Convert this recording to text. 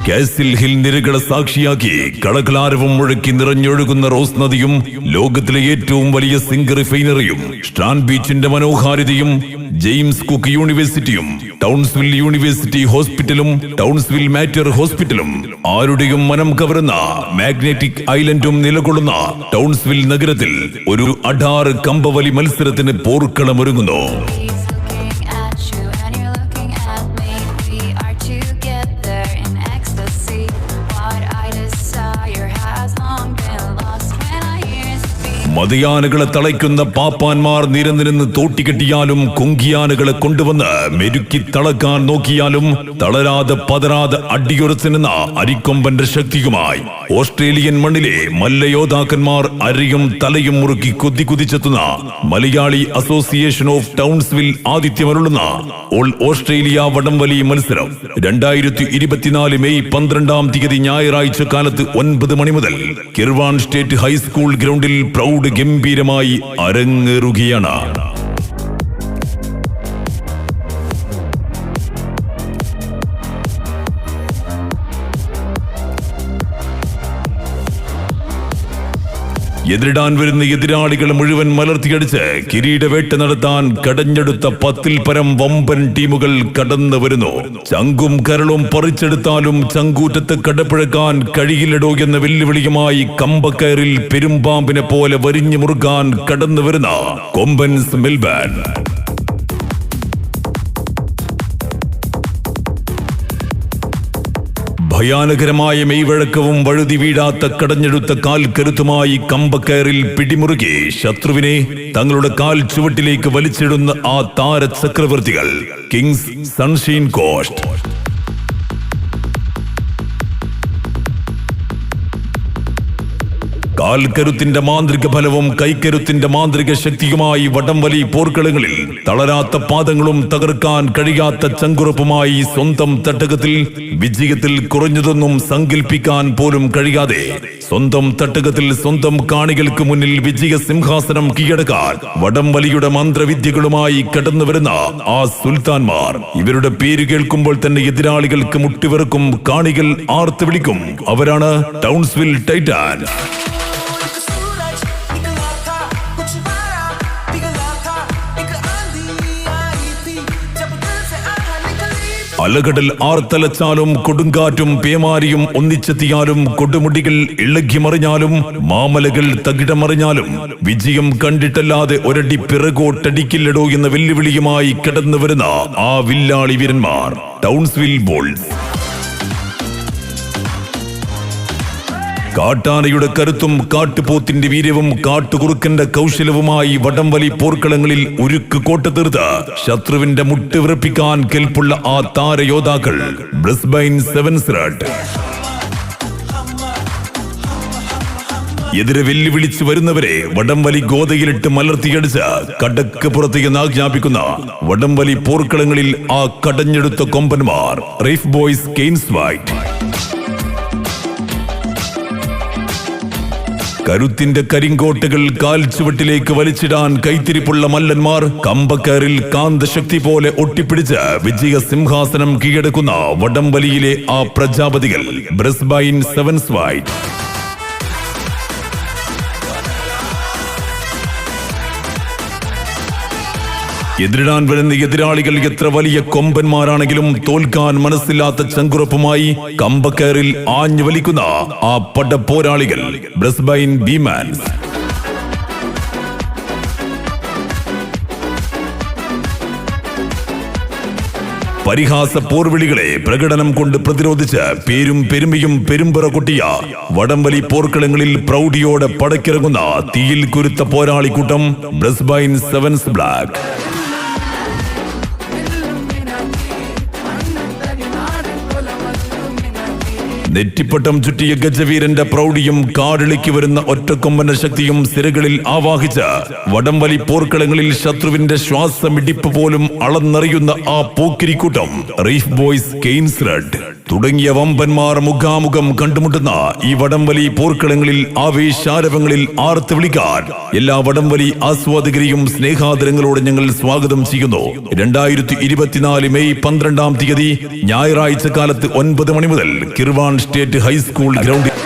Castle hill നിരകളെ സാക്ഷിയാക്കി കളകളാരവം മുഴക്കി നിറഞ്ഞൊഴുകുന്ന rose നദിയും ലോകത്തിലെ ഏറ്റവും വലിയ സിങ്ക് റിഫൈനറിയും സ്ട്രാൻഡ് ബീച്ചിന്റെ മനോഹാരിതയും ജെയിംസ് കുക്ക് യൂണിവേഴ്സിറ്റിയും ടൗൺസ്വിൽ യൂണിവേഴ്സിറ്റി ഹോസ്പിറ്റലും ടൗൺസ്വിൽ മാറ്റർ ഹോസ്പിറ്റലും ആരുടെയും മനം കവരുന്ന മാഗ്നറ്റിക് ഐലൻഡും നിലകൊള്ളുന്ന ടൗൺസ്വിൽ നഗരത്തിൽ ഒരു അഡാറ് കമ്പവലി മത്സരത്തിന് പോർക്കളമൊരുങ്ങുന്നു. മതിയാനകളെ തളയ്ക്കുന്ന പാപ്പാന്മാർ നിരനിരന്ന് തോട്ടിക്കെട്ടിയാലും കുങ്കിയാനകളെ കൊണ്ടുവന്ന് മെരുക്കി തളക്കാൻ നോക്കിയാലും തളരാതെ പതരാതെ അടിയുറച്ചു നിന്ന അരിക്കൊമ്പന്റെ ശക്തിയുമായി ഓസ്ട്രേലിയൻ മണ്ണിലെ മല്ലയോദ്ധാക്കന്മാർ അരയും തലയും മുറുക്കി കുതിച്ചെത്തുന്ന മലയാളി അസോസിയേഷൻ ഓഫ് ടൗൺസ്വിൽ ആതിഥ്യമരുളുന്ന ഓൾ ഓസ്ട്രേലിയ വടംവലി മത്സരം 2024 മെയ് 12 ഞായറാഴ്ച കാലത്ത് 9 മണി മുതൽ കിർവാൻ സ്റ്റേറ്റ് ഹൈസ്കൂൾ ഗ്രൗണ്ടിൽ പ്രൗഢ ഗംഭീരമായി അരങ്ങേറുകയാണ്. എതിരിടാൻ വരുന്ന എതിരാളികൾ മുഴുവൻ മലർത്തിയടിച്ച് കിരീടവേട്ട നടത്താൻ കടഞ്ഞെടുത്ത 10-ൽ പരം വമ്പൻ ടീമുകൾ കടന്നു വരുന്നു. ചങ്കും കരളും പറിച്ചെടുത്താലും ചങ്കൂറ്റത്ത് കടപ്പിഴക്കാൻ കഴിയില്ലടോ എന്ന വെല്ലുവിളിയുമായി കമ്പക്കയറിൽ പെരുമ്പാമ്പിനെ പോലെ വരിഞ്ഞു മുറുകാൻ കടന്നു വരുന്ന കൊമ്പൻസ് മെൽബൺ. ഭയാനകരമായ മെയ്വഴക്കവും വഴുതി വീഴാത്ത കടഞ്ഞെടുത്ത കാൽ കരുത്തുമായി കമ്പക്കയറിൽ പിടിമുറുകി ശത്രുവിനെ തങ്ങളുടെ കാൽ ചുവട്ടിലേക്ക് വലിച്ചിടുന്ന ആ താര ചക്രവർത്തികൾ കിങ്സ് സൺഷൈൻ കോസ്റ്റ്. കാൽക്കരുത്തിന്റെ മാന്ത്രിക ഫലവും കൈക്കരുത്തിന്റെ മാന്ത്രിക ശക്തിയുമായി വടംവലി പോർക്കളങ്ങളിൽ തളരാത്ത പാദങ്ങളും തകർക്കാൻ കഴിയാത്ത ചങ്കുറപ്പുമായി സ്വന്തം തട്ടകത്തിൽ വിജയത്തിൽ കുറഞ്ഞതൊന്നും സങ്കല്പിക്കാൻ പോലും കഴിയാതെ സ്വന്തം തട്ടകത്തിൽ സ്വന്തം കാണികൾക്ക് മുന്നിൽ വിജയ സിംഹാസനം കീഴടക്കാൻ വടംവലിയുടെ മന്ത്രവിദ്യകളുമായി കടന്നു വരുന്ന ആ സുൽത്താൻമാർ. ഇവരുടെ പേര് കേൾക്കുമ്പോൾ തന്നെ എതിരാളികൾക്ക് മുട്ടിവിറക്കും, കാണികൾ ആർത്ത് വിളിക്കും. അവരാണ് ടൗൺസ്വിൽ ടൈറ്റാൻസ്. അലകടൽ ആർത്തലച്ചാലും കൊടുങ്കാറ്റും പേമാരിയും ഒന്നിച്ചെത്തിയാലും കൊടുമുടികൾ ഇളകിമറിഞ്ഞാലും മാമലകൾ തകിടമറിഞ്ഞാലും വിജയം കണ്ടിട്ടല്ലാതെ ഒരടി പിറകോട്ടടിക്കില്ലടോ എന്ന വെല്ലുവിളിയുമായി കടന്നു വരുന്ന ആ വില്ലാളി വീരന്മാർ ടൗൺസ്വിൽ ബോൾസ്. കാട്ടാനയുടെ കരുത്തും കാട്ടുപോത്തിന്റെ വീര്യവും കാട്ടുകുറുക്കന്റെ കൗശലവുമായി വടംവലി പോർക്കളങ്ങളിൽ ഉരുക്ക് കോട്ട തീർത്ത് ശത്രുവിന്റെ മുട്ടുവിറപ്പിക്കാൻ കെൽപ്പുള്ള ആ താരയോദ്ധാക്കൾ ബ്രിസ്ബെയിൻ സെവൻസ് റെഡ്. എതിരെ വെല്ലുവിളിച്ചു വരുന്നവരെ വടംവലി ഗോതയിലിട്ട് മലർത്തിയടിച്ച് കടക്ക് പുറത്തേക്ക് ആജ്ഞാപിക്കുന്ന വടംവലി പോർക്കളങ്ങളിൽ ആ കടഞ്ഞെടുത്ത കൊമ്പന്മാർ റീഫ് ബോയ്സ് കെയ്ൻസ് വൈറ്റ്. കരുത്തിന്റെ കരിങ്കോട്ടകൾ കാൽ ചുവട്ടിലേക്ക് വലിച്ചിടാൻ കൈത്തിരിപ്പുള്ള മല്ലന്മാർ കമ്പക്കയറിൽ കാന്തശക്തി പോലെ ഒട്ടിപ്പിടിച്ച് വിജയ സിംഹാസനം കീഴടക്കുന്ന വടംവലിയിലെ ആ പ്രജാപതികൾ ബ്രിസ്ബെയിൻ സെവൻസ് വൈറ്റ്. എതിരിടാൻ വരുന്ന എതിരാളികൾ എത്ര വലിയ കൊമ്പന്മാരാണെങ്കിലും തോൽക്കാൻ മനസ്സില്ലാത്ത ചങ്കുറപ്പുമായി കമ്പക്കയറിൽ ആഞ്ഞു വലിക്കുന്ന ആ പടപ്പോരാളികൾ ബ്രിസ്ബെയിൻ ബീമാൻസ്. പരിഹാസ പോർവിളികളെ പ്രകടനം കൊണ്ട് പ്രതിരോധിച്ച് പേരും പെരുമയും പെരുമ്പറ കൊട്ടിയ വടംവലി പോർക്കളങ്ങളിൽ പ്രൗഢിയോടെ പടക്കിറങ്ങുന്ന തീയിൽ കുരുത്ത പോരാളിക്കൂട്ടം ബ്രിസ്ബെയിൻ സെവൻസ് ബ്ലാക്ക്. നെറ്റിപ്പട്ടം ചുറ്റിയ ഗജവീരന്റെ പ്രൗഢിയും കാടിളിക്ക് വരുന്ന ഒറ്റക്കൊമ്പന്റെ ശക്തിയും സിരകളിൽ ആവാഹിച്ച് വടംവലി പോർക്കളങ്ങളിൽ ശത്രുവിന്റെ ശ്വാസമിടിപ്പ് പോലും അളന്നറിയുന്ന ആ പോക്കിരിക്കൂട്ടം റീഫ് ബോയ്സ് കെയ്ൻസ് റെഡ്. തുടങ്ങിയ വമ്പന്മാർ മുഖാമുഖം കണ്ടുമുട്ടുന്ന ഈ വടംവലി പോർക്കളങ്ങളിൽ ആവേശാരവങ്ങളിൽ ആർത്ത് വിളിക്കാൻ എല്ലാ വടംവലി ആസ്വാദകരെയും സ്നേഹാദരങ്ങളോടെ ഞങ്ങൾ സ്വാഗതം ചെയ്യുന്നു. 2024 മെയ് 12 ഞായറാഴ്ച കാലത്ത് 9 മണി മുതൽ കിർവാൻ സ്റ്റേറ്റ് ഹൈസ്കൂൾ ഗ്രൗണ്ടിൽ